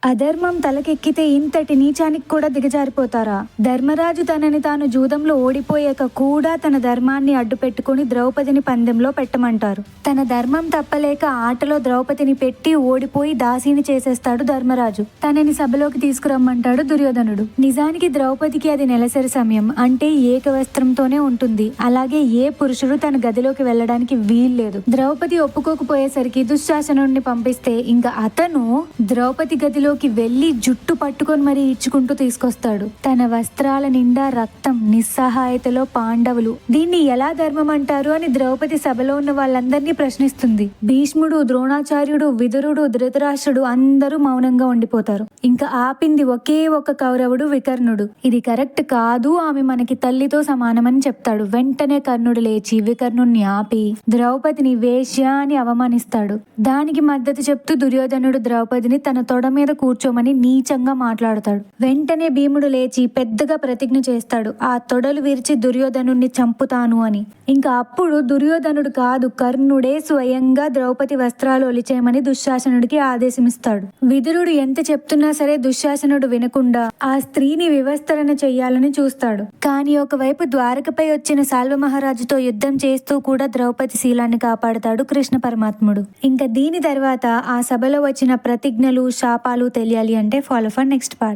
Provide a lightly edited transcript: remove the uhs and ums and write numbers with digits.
అధర్మం తలకెక్కితే ఇంతటి నీచానికి కూడా దిగజారిపోతారా? ధర్మరాజు తనని తాను జూదంలో ఓడిపోయాక కూడా తన ధర్మాన్ని అడ్డు పెట్టుకుని ద్రౌపదిని పందెంలో పెట్టమంటారు. తన ధర్మం తప్పలేక ఆటలో ద్రౌపదిని పెట్టి ఓడిపోయి దాసీని చేసేస్తాడు ధర్మరాజు. తనని సభలోకి తీసుకురమ్మంటాడు దుర్యోధనుడు. నిజానికి ద్రౌపదికి అది నెలసరి సమయం, అంటే ఏకవస్త్రంతోనే ఉంటుంది. అలాగే ఏ పురుషుడు తన గదిలోకి వెళ్ళడానికి వీల్లేదు. ద్రౌపది ఒప్పుకోకపోయేసరికి దుశ్శాసనుడిని పంపిస్తే ఇంకా అతను ద్రౌపది గదిలోకి వెళ్లి జుట్టు పట్టుకొని మరీ ఇచ్చుకుంటూ తీసుకొస్తాడు. తన వస్త్రాల నిండా రక్తం, నిస్సహాయతలో పాండవులు. దీన్ని ఎలా ధర్మం అంటారు అని ద్రౌపది సభలో ఉన్న వాళ్ళందరినీ ప్రశ్నిస్తుంది. భీష్ముడు, ద్రోణాచార్యుడు, విదురుడు, ధృతరాష్ట్రుడు అందరూ మౌనంగా ఉండిపోతారు. ఇంకా ఆపింది ఒకే ఒక కౌరవుడు, వికర్ణుడు. ఇది కరెక్ట్ కాదు, ఆమె మనకి తల్లితో సమానమని చెప్తాడు. వెంటనే కర్ణుడు లేచి వికర్ణుణ్ణి ఆపి ద్రౌపదిని వేశ్య అని అవమానిస్తాడు. దానికి మద్దతు చెప్తూ దుర్యోధనుడు ద్రౌపదిని తన తొడ మీద కూర్చోమని నీచంగా మాట్లాడతాడు. వెంటనే భీముడు లేచి పెద్దగా ప్రతిజ్ఞ చేస్తాడు, ఆ తొడలు విరిచి దుర్యోధనుణ్ణి చంపుతాను అని. ఇంకా అప్పుడు దుర్యోధనుడు కాదు, కర్ణుడే స్వయంగా ద్రౌపది వస్త్రాలు ఒలిచేయమని దుశ్శాసనుడికి ఆదేశమిస్తాడు. విదురుడు ఎంత చెప్తున్నా సరే దుశ్శాసనుడు వినకుండా ఆ స్త్రీని వివస్తరణ చెయ్యాలని చూస్తాడు. కానీ ఒకవైపు ద్వారకపై వచ్చిన సాల్వ మహారాజుతో యుద్ధం చేస్తూ కూడా ద్రౌపది శీలాన్ని కాపాడుతాడు కృష్ణ పరమాత్ముడు. ఇంకా దీని తర్వాత ఆ సభలో వచ్చిన ప్రతిజ్ఞలు, శాపాలు తెలియాలి అంటే ఫాలో ఫర్ నెక్స్ట్ పార్ట్.